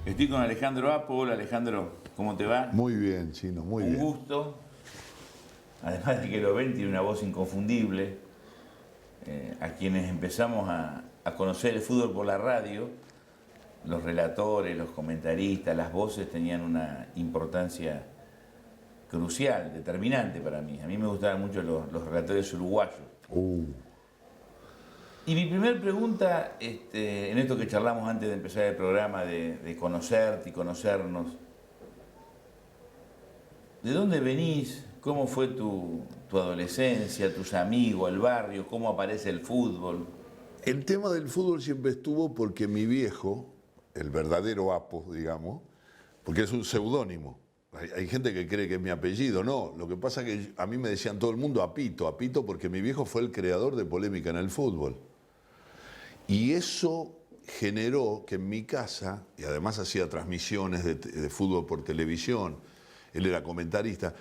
Estoy con Alejandro Apo. Hola Alejandro, ¿cómo te va? Muy bien, Chino, muy bien. Un gusto. Además de que lo ven, tiene una voz inconfundible. A quienes empezamos a conocer el fútbol por la radio, los relatores, los comentaristas, las voces tenían una importancia crucial, determinante para mí. A mí me gustaban mucho los relatores uruguayos. Y mi primera pregunta, en esto que charlamos antes de empezar el programa, de conocerte y conocernos, ¿de dónde venís? ¿Cómo fue tu adolescencia, tus amigos, el barrio? ¿Cómo aparece el fútbol? El tema del fútbol siempre estuvo porque mi viejo, el verdadero Apo, digamos, porque es un seudónimo. Hay gente que cree que es mi apellido, no. Lo que pasa es que a mí me decían todo el mundo Apito, Apito, porque mi viejo fue el creador de polémica en el fútbol. Y eso generó que en mi casa, y además hacía transmisiones de fútbol por televisión, él era comentarista,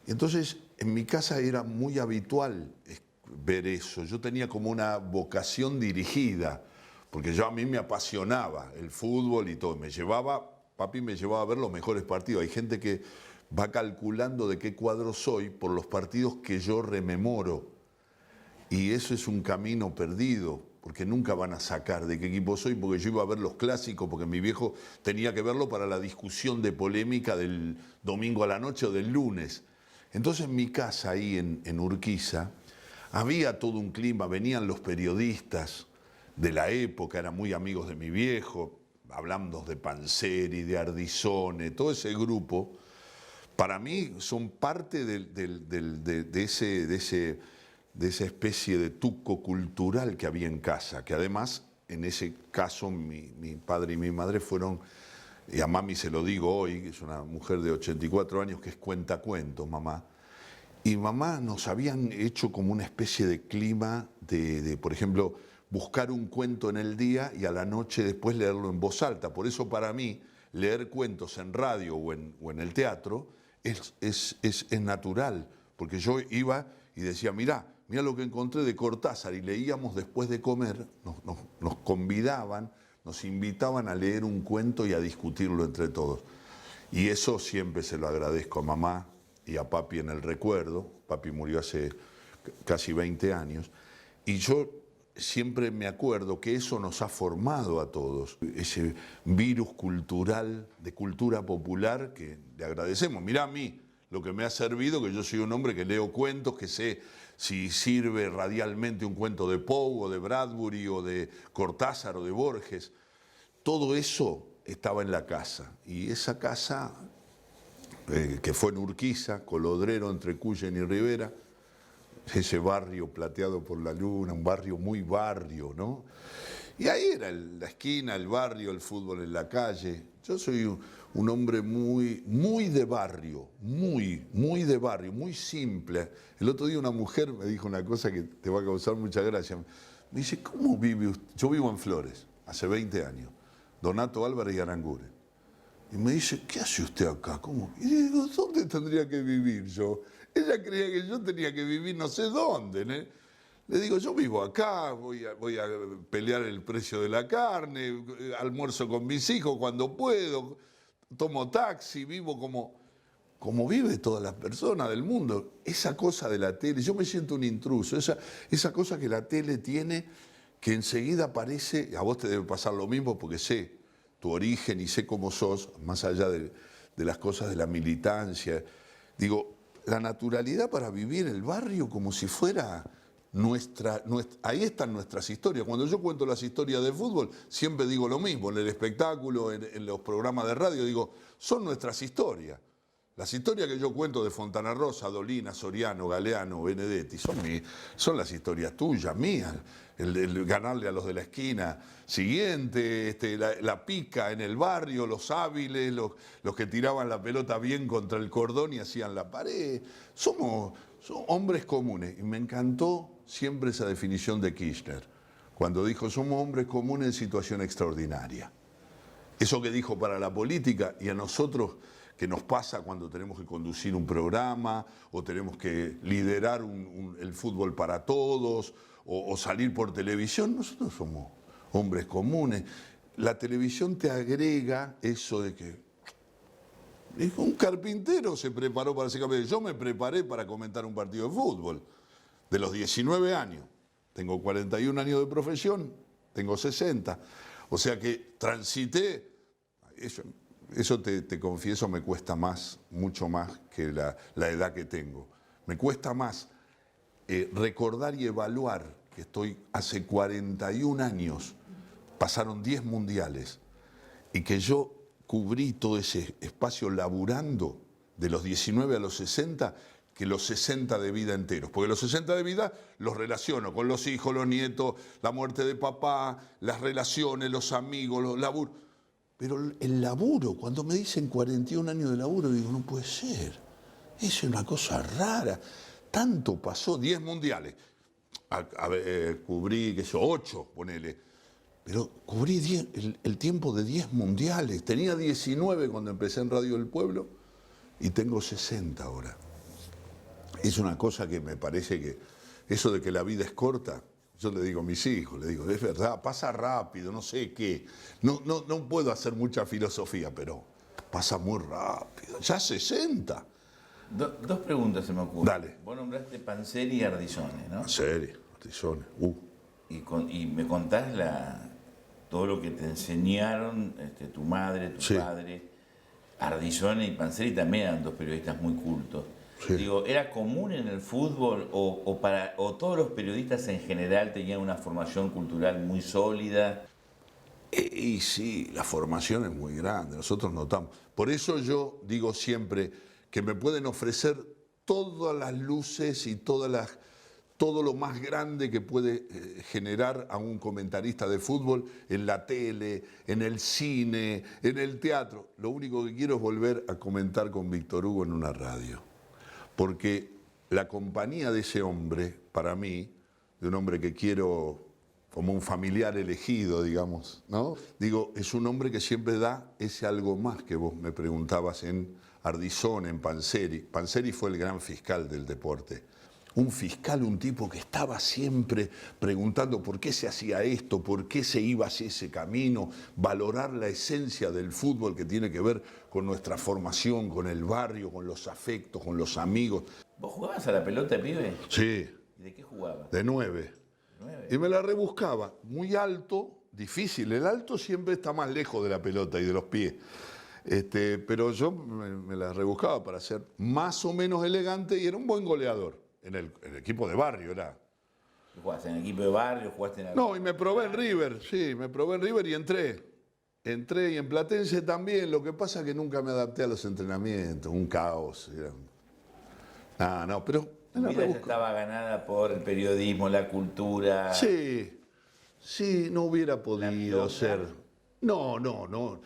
entonces en mi casa era muy habitual ver eso. Yo tenía como una vocación dirigida, porque a mí me apasionaba el fútbol y todo. Papi me llevaba a ver los mejores partidos. Hay gente que va calculando de qué cuadro soy por los partidos que yo rememoro. Y eso es un camino perdido, porque nunca van a sacar de qué equipo soy, porque yo iba a ver los clásicos, porque mi viejo tenía que verlo para la discusión de polémica del domingo a la noche o del lunes. Entonces en mi casa, ahí en Urquiza, había todo un clima, venían los periodistas de la época, eran muy amigos de mi viejo, hablando de Panzeri, de Ardizone, todo ese grupo, para mí son parte de esa especie de tuco cultural que había en casa, que además, en ese caso, mi padre y mi madre fueron, y a mami se lo digo hoy, que es una mujer de 84 años, que es cuentacuentos, mamá, y mamá nos habían hecho como una especie de clima por ejemplo, buscar un cuento en el día y a la noche después leerlo en voz alta. Por eso para mí, leer cuentos en radio o en el teatro es natural, porque yo iba y decía, mirá lo que encontré de Cortázar, y leíamos después de comer, nos convidaban, nos invitaban a leer un cuento y a discutirlo entre todos. Y eso siempre se lo agradezco a mamá y a papi en el recuerdo. Papi murió hace casi 20 años. Y yo siempre me acuerdo que eso nos ha formado a todos. Ese virus cultural, de cultura popular, que le agradecemos. Mirá a mí lo que me ha servido, que yo soy un hombre que leo cuentos, que sé si sirve radialmente un cuento de Poe o de Bradbury o de Cortázar o de Borges. Todo eso estaba en la casa. Y esa casa, que fue en Urquiza, Colodrero, entre Cuyen y Rivera, ese barrio plateado por la luna, un barrio muy barrio, ¿no? Y ahí era la esquina, el barrio, el fútbol en la calle. Yo soy un hombre muy de barrio, muy de barrio, muy simple. El otro día una mujer me dijo una cosa que te va a causar mucha gracia. Me dice, ¿cómo vive usted? Yo vivo en Flores, hace 20 años, Donato Álvarez y Aranguren. Y me dice, ¿qué hace usted acá? ¿Cómo? Y digo, ¿dónde tendría que vivir yo? Ella creía que yo tenía que vivir no sé dónde, ¿no? Le digo, yo vivo acá, voy a pelear el precio de la carne, almuerzo con mis hijos cuando puedo, tomo taxi, vivo como vive todas las personas del mundo. Esa cosa de la tele, yo me siento un intruso, esa cosa que la tele tiene, que enseguida aparece, a vos te debe pasar lo mismo porque sé tu origen y sé cómo sos, más allá de las cosas de la militancia. Digo, la naturalidad para vivir el barrio como si fuera ahí están nuestras historias. Cuando yo cuento las historias de fútbol, siempre digo lo mismo, en el espectáculo, en los programas de radio, digo, son nuestras historias. Las historias que yo cuento de Fontana Rosa, Dolina, Soriano, Galeano, Benedetti, son las historias tuyas, mías. El ganarle a los de la esquina siguiente, la pica en el barrio, los hábiles, los que tiraban la pelota bien contra el cordón y hacían la pared. Somos hombres comunes. Y me encantó siempre esa definición de Kirchner, cuando dijo, somos hombres comunes en situación extraordinaria. Eso que dijo para la política y a nosotros, que nos pasa cuando tenemos que conducir un programa o tenemos que liderar el fútbol para todos o salir por televisión. Nosotros somos hombres comunes. la televisión te agrega eso de que un carpintero se preparó para ser campeón. Yo me preparé para comentar un partido de fútbol de los 19 años. Tengo 41 años de profesión, tengo 60. O sea que transité, eso te confieso, me cuesta más, mucho más que la edad que tengo. Me cuesta más recordar y evaluar que estoy hace 41 años, pasaron 10 mundiales, y que yo cubrí todo ese espacio laburando de los 19 a los 60, que los 60 de vida enteros. Porque los 60 de vida los relaciono con los hijos, los nietos, la muerte de papá, las relaciones, los amigos, los laburos. Pero el laburo, cuando me dicen 41 años de laburo, digo, no puede ser. Es una cosa rara. Tanto pasó, 10 mundiales. Cubrí, qué sé yo, 8, ponele. Pero cubrí el tiempo de 10 mundiales. Tenía 19 cuando empecé en Radio del Pueblo y tengo 60 ahora. Es una cosa que me parece que eso de que la vida es corta, yo le digo a mis hijos, le digo, es verdad, pasa rápido, no sé qué. No puedo hacer mucha filosofía, pero pasa muy rápido. Ya 60. Dos preguntas se me ocurren. Dale. Vos nombraste Panzeri y Ardizone, ¿no? Panzeri, Ardizone. Y me contás todo lo que te enseñaron tu madre, tu padre. Ardizone y Panzeri también eran dos periodistas muy cultos. Sí. Digo, ¿era común en el fútbol o todos los periodistas en general tenían una formación cultural muy sólida? Y sí, la formación es muy grande, nosotros notamos. Por eso yo digo siempre que me pueden ofrecer todas las luces y todo lo más grande que puede generar a un comentarista de fútbol en la tele, en el cine, en el teatro. Lo único que quiero es volver a comentar con Víctor Hugo en una radio. Porque la compañía de ese hombre, para mí, de un hombre que quiero como un familiar elegido, digamos, ¿no? Digo, es un hombre que siempre da ese algo más que vos me preguntabas en Ardizone, en Panzeri. Panzeri fue el gran fiscal del deporte. Un fiscal, un tipo que estaba siempre preguntando por qué se hacía esto, por qué se iba hacia ese camino, valorar la esencia del fútbol que tiene que ver con nuestra formación, con el barrio, con los afectos, con los amigos. ¿Vos jugabas a la pelota, pibe? Sí. ¿Y de qué jugabas? De 9. Y me la rebuscaba. Muy alto, difícil. El alto siempre está más lejos de la pelota y de los pies. Pero yo me la rebuscaba para ser más o menos elegante y era un buen goleador. En el equipo de barrio era. ¿Jugaste en el equipo de barrio? ¿Jugaste en No, y me probé en River, sí, me probé en River y entré. Entré y en Platense también, lo que pasa es que nunca me adapté a los entrenamientos, un caos. Pero... La vida ya estaba ganada por el periodismo, la cultura. Sí, no hubiera podido ser. No.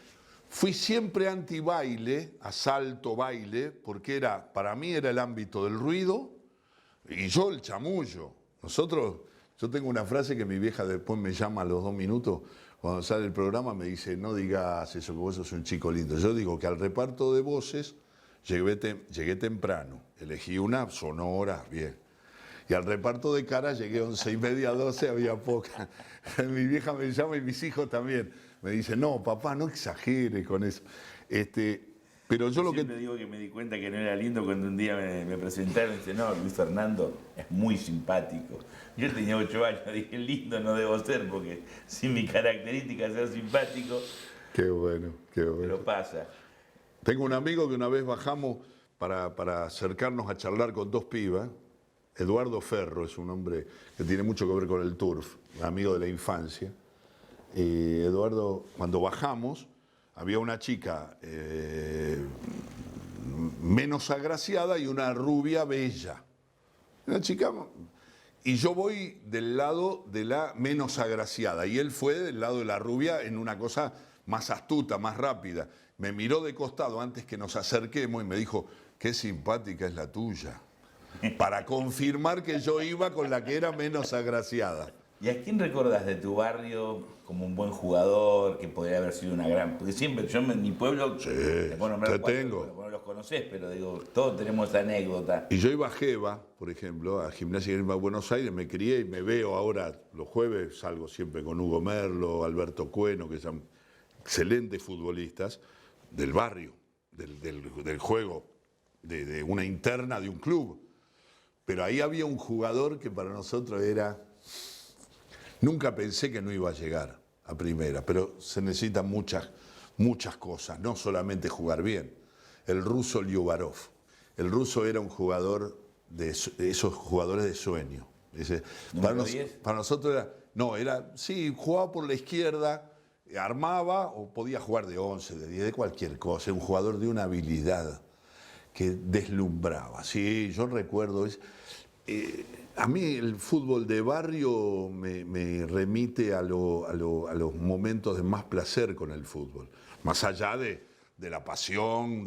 Fui siempre anti-baile, asalto, baile, porque para mí era el ámbito del ruido y yo el chamullo. Yo tengo una frase que mi vieja después me llama a los 2 minutos, cuando sale el programa me dice, no digas eso, que vos sos un chico lindo. Yo digo que al reparto de voces llegué temprano, elegí una sonora, bien. Y al reparto de caras llegué 11:30, 12, había poca. Mi vieja me llama y mis hijos también. Me dicen, no, papá, no exageres con eso. Pero yo siempre digo que me di cuenta que no era lindo cuando un día me presentaron y dice, no, Luis Fernando es muy simpático. Yo tenía 8 años, dije, lindo no debo ser, porque sin mi característica de ser simpático. Qué bueno. Pero pasa. Tengo un amigo que una vez bajamos para acercarnos a charlar con 2 pibas. Eduardo Ferro es un hombre que tiene mucho que ver con el turf, amigo de la infancia. Eduardo, cuando bajamos, había una chica menos agraciada y una rubia bella. Una chica... Y yo voy del lado de la menos agraciada y él fue del lado de la rubia en una cosa más astuta, más rápida. Me miró de costado antes que nos acerquemos y me dijo, qué simpática es la tuya. Para confirmar que yo iba con la que era menos agraciada. ¿Y a quién recordás de tu barrio como un buen jugador, que podría haber sido una gran... Porque siempre, yo en mi pueblo... Sí, te tengo. No los conocés, pero digo, todos tenemos esa anécdota. Y yo iba a Geva, por ejemplo, a Gimnasia de Buenos Aires, me crié y me veo ahora, los jueves salgo siempre con Hugo Merlo, Alberto Cueno, que excelentes futbolistas del barrio, del juego, de una interna de un club. Pero ahí había un jugador que para nosotros era... Nunca pensé que no iba a llegar a primera, pero se necesitan muchas cosas, no solamente jugar bien. El ruso Liubarov. El ruso era un jugador de esos jugadores de sueño. Para nosotros era... No, sí, jugaba por la izquierda, armaba o podía jugar de 11, de 10, de cualquier cosa. Un jugador de una habilidad que deslumbraba. Sí, yo recuerdo... a mí el fútbol de barrio me remite a los momentos de más placer con el fútbol. Más allá de la pasión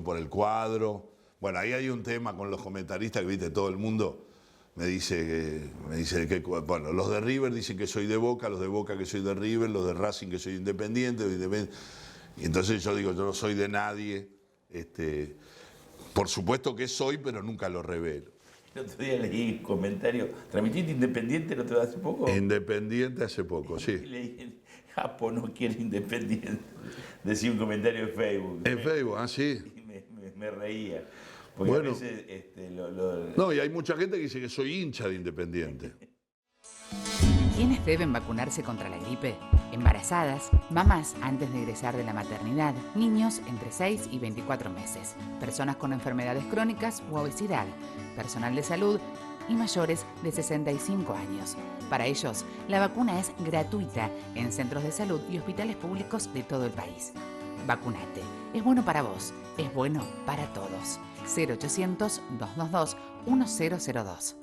por el cuadro. Bueno, ahí hay un tema con los comentaristas que, viste, todo el mundo me dice que, bueno, los de River dicen que soy de Boca, los de Boca que soy de River, los de Racing que soy independiente. Y entonces yo digo, yo no soy de nadie. Por supuesto que soy, pero nunca lo revelo. El otro día leí un comentario. ¿Transmitiste Independiente no te hace poco? Independiente hace poco, sí. Leí, Japo no quiere Independiente. Decía un comentario en Facebook. En Facebook, sí. Y me reía. Porque bueno, a veces no, y hay mucha gente que dice que soy hincha de Independiente. ¿Quiénes deben vacunarse contra la gripe? Embarazadas, mamás antes de egresar de la maternidad, niños entre 6 y 24 meses, personas con enfermedades crónicas u obesidad, personal de salud y mayores de 65 años. Para ellos, la vacuna es gratuita en centros de salud y hospitales públicos de todo el país. Vacunate. Es bueno para vos. Es bueno para todos. 0800-222-1002.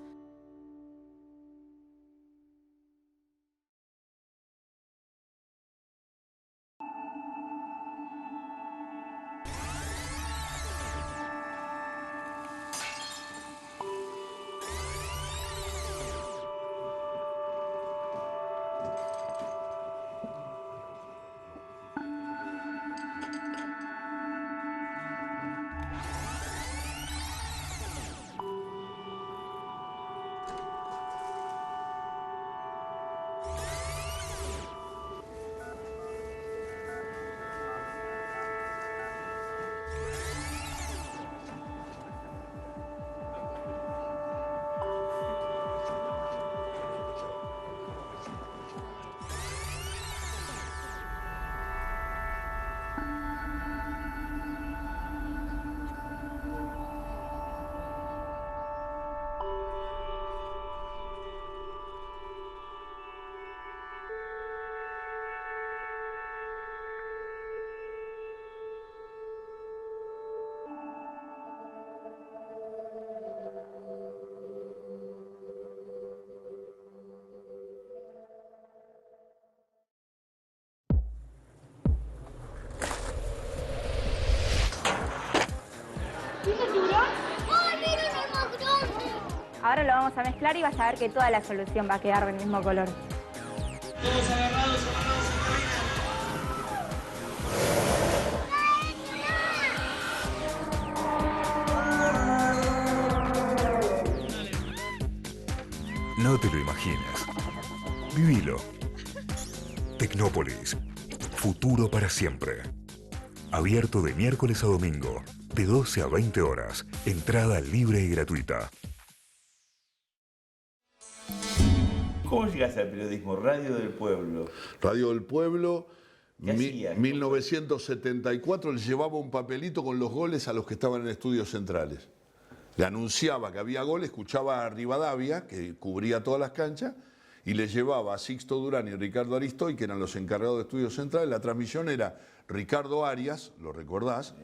Ahora lo vamos a mezclar y vas a ver que toda la solución va a quedar del mismo color. Todos agarrados. No te lo imaginas. Vivilo. Tecnópolis. Futuro para siempre. Abierto de miércoles a domingo, de 12 a 20 horas. Entrada libre y gratuita. ¿Cómo llegaste al periodismo? Radio del Pueblo. Radio del Pueblo, ¿Qué hacías? 1974, le llevaba un papelito con los goles a los que estaban en estudios centrales. Le anunciaba que había gol, escuchaba a Rivadavia, que cubría todas las canchas, y le llevaba a Sixto Durán y Ricardo Aristoy, que eran los encargados de estudios centrales. La transmisión era Ricardo Arias, lo recordás,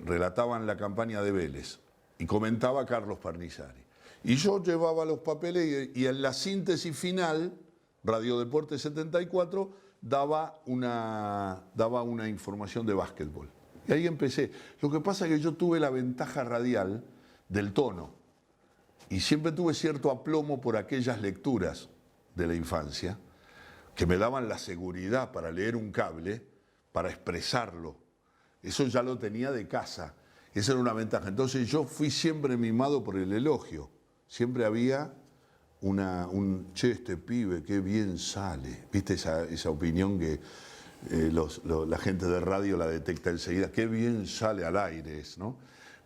relataban la campaña de Vélez, y comentaba Carlos Parnizari. Y yo llevaba los papeles y en la síntesis final, Radio Deporte 74, daba una información de básquetbol. Y ahí empecé. Lo que pasa es que yo tuve la ventaja radial del tono y siempre tuve cierto aplomo por aquellas lecturas de la infancia que me daban la seguridad para leer un cable, para expresarlo. Eso ya lo tenía de casa. Esa era una ventaja. Entonces yo fui siempre mimado por el elogio. Siempre había che, este pibe, qué bien sale. ¿Viste esa opinión que la gente de radio la detecta enseguida. Qué bien sale al aire, ¿no?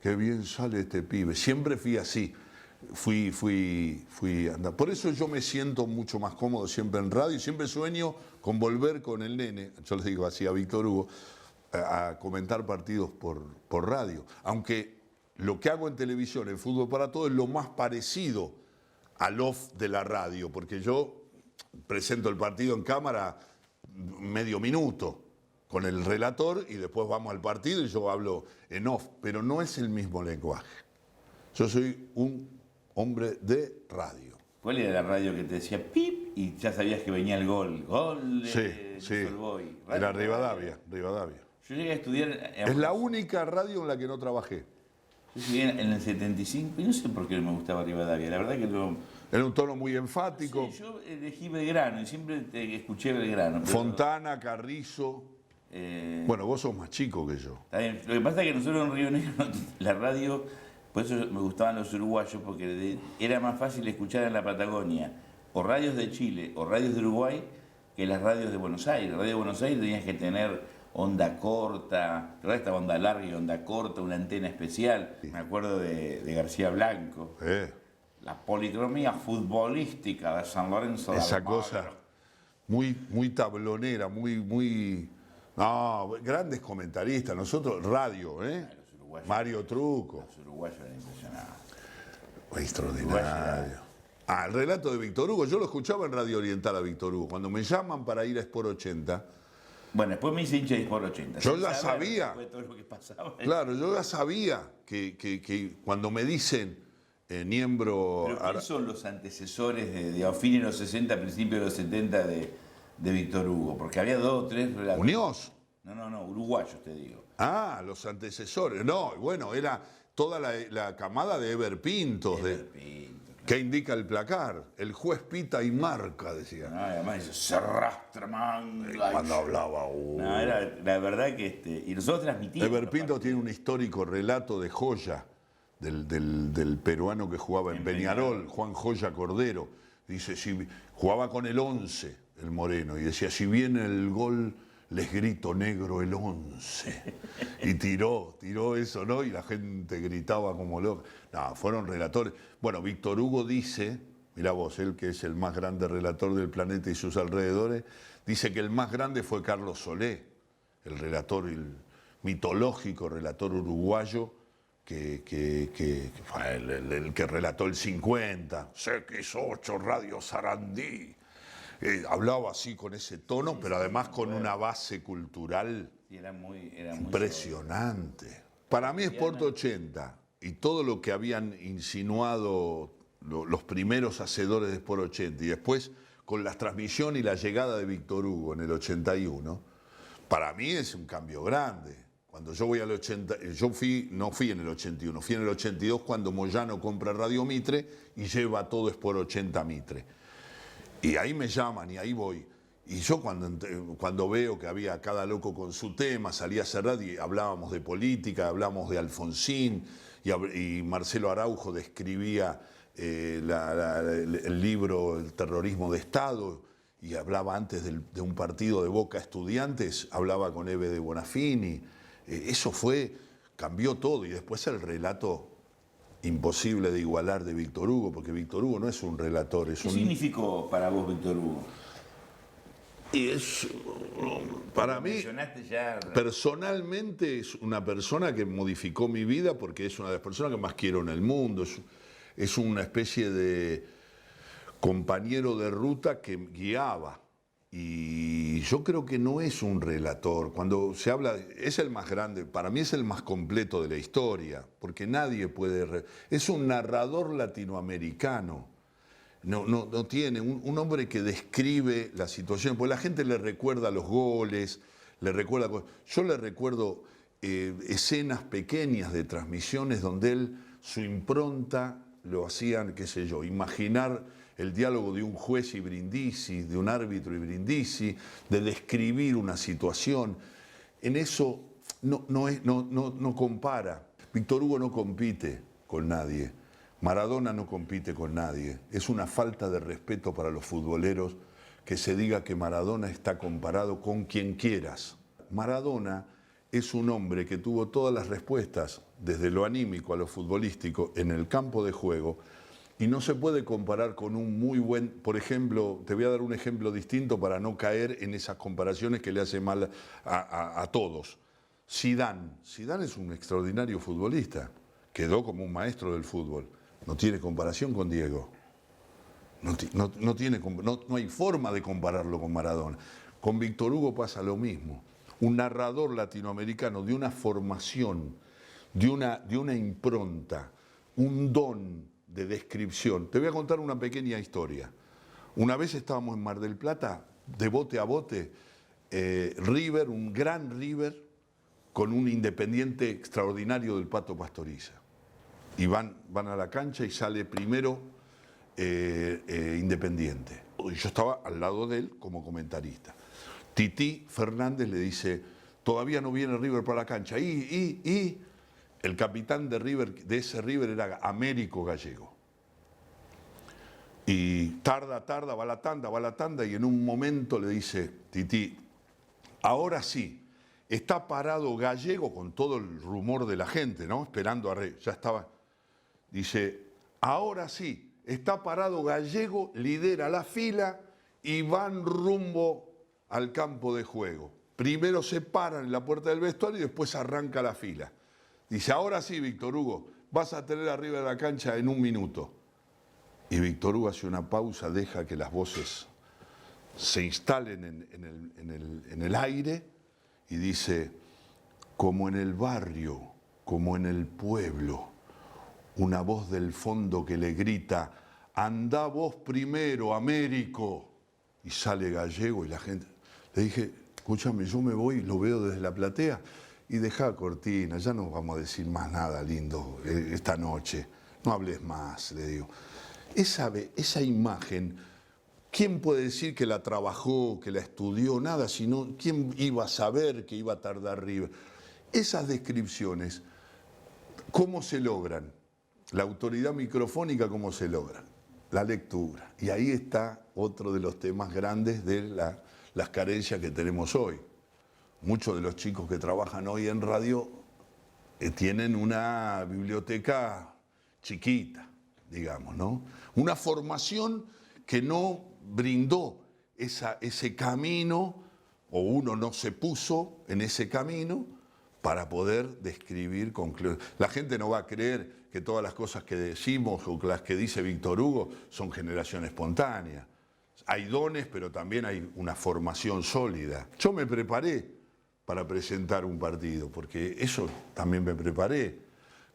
Qué bien sale este pibe. Siempre fui así. Fui andando. Por eso yo me siento mucho más cómodo siempre en radio. Siempre sueño con volver con el nene, yo le digo así a Víctor Hugo, a comentar partidos por radio. Aunque lo que hago en televisión, en Fútbol para Todos, es lo más parecido al off de la radio, porque yo presento el partido en cámara medio minuto con el relator y después vamos al partido y yo hablo en off, pero no es el mismo lenguaje. Yo soy un hombre de radio. ¿Cuál era la radio que te decía pip y ya sabías que venía el gol? Gol de Solboy. Era Rivadavia. Yo llegué a estudiar... Es la única radio en la que no trabajé. Yo llegué en el 75 y no sé por qué no me gustaba Rivadavia. La verdad que no... Era un tono muy enfático. Sí, yo elegí Belgrano y siempre escuché Belgrano. Pero... Fontana, Carrizo... Bueno, vos sos más chico que yo. Está bien. Lo que pasa es que nosotros en Río Negro, la radio, por eso me gustaban los uruguayos, porque era más fácil escuchar en la Patagonia o radios de Chile o radios de Uruguay que las radios de Buenos Aires. La radio de Buenos Aires tenías que tener onda corta, esta onda larga y onda corta, una antena especial. Me acuerdo de García Blanco. La policromía futbolística de San Lorenzo de Esa Almagro. cosa muy tablonera, muy... No, grandes comentaristas. Nosotros, radio, Mario Truco. Los uruguayos eran impresionantes. Extraordinario. El relato de Víctor Hugo. Yo lo escuchaba en Radio Oriental a Víctor Hugo. Cuando me llaman para ir a Sport 80... Bueno, después me hice hincha de Sport 80. Yo ya sabía. Después de todo lo que pasaba. Claro, yo ya sabía que cuando me dicen Niembro... ¿Pero quiénes son los antecesores de fin de los 60, principios de los 70 de Víctor Hugo? Porque había 2 o 3 relatos. ¿Muñoz? No, uruguayos te digo. Los antecesores. No, bueno, era toda la camada de Eber Pintos. ¿Qué indica el placar? El juez pita y marca, decía. Además dice, se arrastra manga. Cuando hablaba... Era la verdad que... y nosotros transmitimos. Eber Pintos tiene un histórico relato de Joya, del peruano que jugaba en Peñarol, Juan Joya Cordero. Dice, jugaba con el 11, el moreno, y decía, si viene el gol, les grito negro el 11. Y tiró eso, ¿no? Y la gente gritaba como loca. No, fueron relatores. Bueno, Víctor Hugo dice, mirá vos, él que es el más grande relator del planeta y sus alrededores, dice que el más grande fue Carlos Solé, el relator, el mitológico relator uruguayo, que fue el que relató el 50, CX8, Radio Sarandí. Hablaba así con ese tono, pero además con una base cultural era muy impresionante. Para mí Sport 80 y todo lo que habían insinuado los primeros hacedores de Sport 80 y después con la transmisión y la llegada de Víctor Hugo en el 81, para mí es un cambio grande. Cuando yo voy al 80, no fui en el 81, fui en el 82 cuando Moyano compra Radio Mitre y lleva todo Sport 80 Mitre. Y ahí me llaman y ahí voy. Y yo cuando veo que había cada loco con su tema, salía a hacer radio y hablábamos de política, hablábamos de Alfonsín y Marcelo Araujo describía el libro El terrorismo de Estado y hablaba antes de un partido de Boca Estudiantes, hablaba con Eve de Bonafini. Eso cambió todo y después el relato imposible de igualar de Víctor Hugo, porque Víctor Hugo no es un relator, ¿Qué significó para vos Víctor Hugo? Y para mí, personalmente es una persona que modificó mi vida porque es una de las personas que más quiero en el mundo, es una especie de compañero de ruta que guiaba. Y yo creo que no es un relator. Cuando se habla, es el más grande, para mí es el más completo de la historia, porque nadie puede... Es un narrador latinoamericano. No tiene, un hombre que describe la situación, porque la gente le recuerda los goles, yo le recuerdo escenas pequeñas de transmisiones donde su impronta lo hacían, qué sé yo, imaginar el diálogo de un juez y Brindisi, de un árbitro y Brindisi, de describir una situación. En eso no compara. Víctor Hugo no compite con nadie. Maradona no compite con nadie. Es una falta de respeto para los futboleros que se diga que Maradona está comparado con quien quieras. Maradona es un hombre que tuvo todas las respuestas, desde lo anímico a lo futbolístico, en el campo de juego, y no se puede comparar con un muy buen, por ejemplo, te voy a dar un ejemplo distinto para no caer en esas comparaciones que le hace mal a todos. Zidane es un extraordinario futbolista, quedó como un maestro del fútbol, no tiene comparación con Diego. No hay forma de compararlo con Maradona. Con Víctor Hugo pasa lo mismo. Un narrador latinoamericano de una formación, de una impronta, un don de descripción. Te voy a contar una pequeña historia. Una vez estábamos en Mar del Plata, de bote a bote, River, un gran River, con un Independiente extraordinario del Pato Pastoriza. Y van a la cancha y sale primero Independiente. Y yo estaba al lado de él como comentarista. Tití Fernández le dice, todavía no viene River para la cancha. Y el capitán de River, de ese River, era Américo Gallego. Y tarda, va la tanda, y en un momento le dice Tití, ahora sí, está parado Gallego, con todo el rumor de la gente, ¿no? Esperando a Rey, ya estaba. Dice, ahora sí, está parado Gallego, lidera la fila y van rumbo al campo de juego. Primero se paran en la puerta del vestuario y después arranca la fila. Dice, ahora sí, Víctor Hugo, vas a tener arriba de la cancha en 1 minuto. Y Víctor Hugo hace una pausa, deja que las voces se instalen en el aire y dice, como en el barrio, como en el pueblo, una voz del fondo que le grita, andá vos primero, Américo. Y sale Gallego y la gente. Le dije, escúchame, yo me voy, lo veo desde la platea y dejá cortina, ya no vamos a decir más nada lindo esta noche. No hables más, le digo. Esa imagen, ¿quién puede decir que la trabajó, que la estudió? Nada, sino ¿quién iba a saber que iba a tardar River? Esas descripciones, ¿cómo se logran? La autoridad microfónica, ¿cómo se logra? La lectura. Y ahí está otro de los temas grandes de las carencias que tenemos hoy. Muchos de los chicos que trabajan hoy en radio tienen una biblioteca chiquita, digamos, ¿no? Una formación que no brindó ese camino, o uno no se puso en ese camino para poder describir conclusiones. La gente no va a creer que todas las cosas que decimos o las que dice Víctor Hugo son generación espontánea. Hay dones, pero también hay una formación sólida. Yo me preparé para presentar un partido, porque eso también me preparé.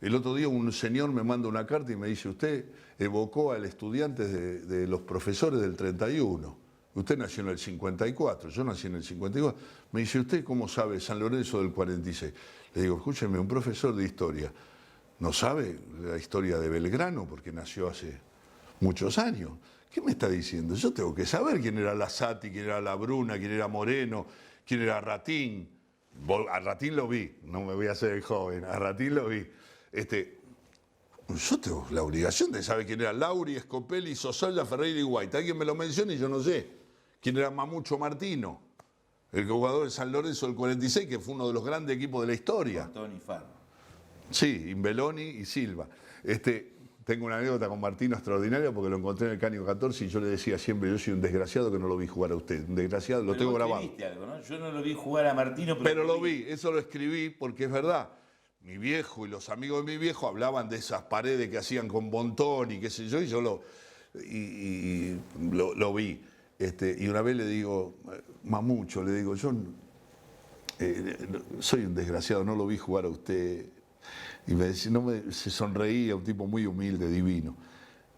El otro día un señor me manda una carta y me dice, usted evocó al estudiante de los profesores del 31. Usted nació en el 54, yo nací en el 54. Me dice, ¿usted cómo sabe San Lorenzo del 46? Le digo, escúcheme, un profesor de historia no sabe la historia de Belgrano porque nació hace muchos años. ¿Qué me está diciendo? Yo tengo que saber quién era Lasati, quién era Labruna, quién era Moreno, quién era Ratín. A Ratín lo vi, no me voy a hacer el joven, a Ratín lo vi. Yo tengo la obligación de saber quién era Lauri, Scopelli, Sosalda, Ferreira y White. Alguien me lo menciona y yo no sé. ¿Quién era Mamucho Martino? El jugador de San Lorenzo del 46, que fue uno de los grandes equipos de la historia. Tony Farro. Sí, Imbeloni y Silva. Tengo una anécdota con Martino extraordinaria porque lo encontré en el Caño 14 y yo le decía siempre, yo soy un desgraciado que no lo vi jugar a usted. Un desgraciado, lo tengo grabado. Viste algo, ¿no? Yo no lo vi jugar a Martino, pero lo vi, eso lo escribí porque es verdad. Mi viejo y los amigos de mi viejo hablaban de esas paredes que hacían con Bontón y qué sé yo, y yo lo vi. Y una vez le digo, Mamucho, le digo, yo soy un desgraciado, no lo vi jugar a usted. Y se sonreía, un tipo muy humilde, divino.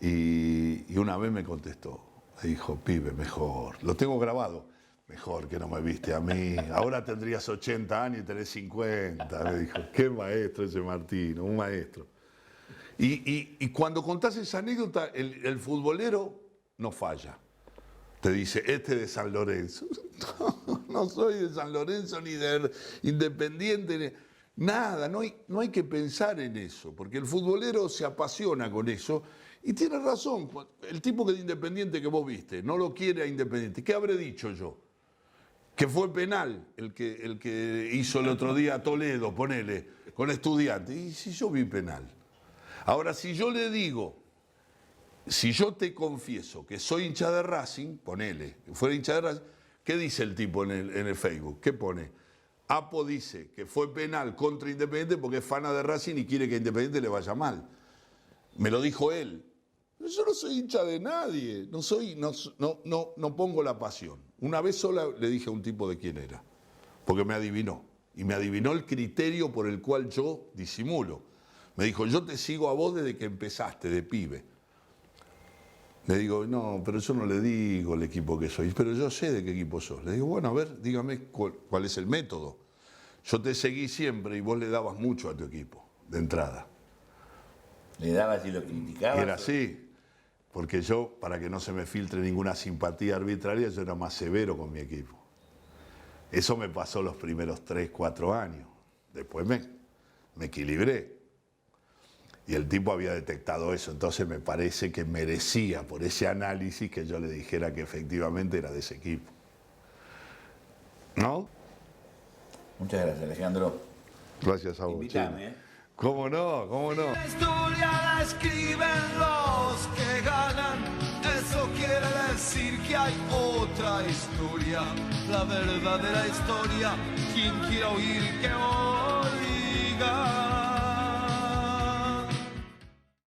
Y una vez me contestó, me dijo, pibe, mejor, lo tengo grabado, mejor que no me viste a mí. Ahora tendrías 80 años y tenés 50. Me dijo, qué maestro ese Martino, un maestro. Y cuando contás esa anécdota, el futbolero no falla. Te dice, de San Lorenzo. No soy de San Lorenzo ni de Independiente. Nada, no hay que pensar en eso, porque el futbolero se apasiona con eso Y tiene razón, el tipo que de Independiente que vos viste, no lo quiere a Independiente. ¿Qué habré dicho yo? Que fue penal el que hizo el otro día a Toledo, ponele, con Estudiantes. Y si yo vi penal. Ahora, si yo le digo, si yo te confieso que soy hincha de Racing, ponele, que fuera hincha de Racing, ¿qué dice el tipo en el Facebook? ¿Qué pone? Apo dice que fue penal contra Independiente porque es fana de Racing y quiere que a Independiente le vaya mal. Me lo dijo él. Yo no soy hincha de nadie, no pongo la pasión. Una vez sola le dije a un tipo de quién era, porque me adivinó. Y me adivinó el criterio por el cual yo disimulo. Me dijo, yo te sigo a vos desde que empezaste, de pibe. Le digo, no, pero yo no le digo el equipo que soy, pero yo sé de qué equipo sos. Le digo, bueno, a ver, dígame cuál es el método. Yo te seguí siempre y vos le dabas mucho a tu equipo, de entrada. ¿Le dabas y lo criticabas? Era así. Porque yo, para que no se me filtre ninguna simpatía arbitraria, yo era más severo con mi equipo. Eso me pasó los primeros 3, 4 años. Después me equilibré. Y el tipo había detectado eso. Entonces me parece que merecía, por ese análisis, que yo le dijera que efectivamente era de ese equipo. ¿No? Muchas gracias, Alejandro. Gracias a vos. Invítame, ¿eh? ¿Cómo no? ¿Cómo no? La historia la escriben los que ganan. Eso quiere decir que hay otra historia. La verdadera historia. Quien quiera oír que hoy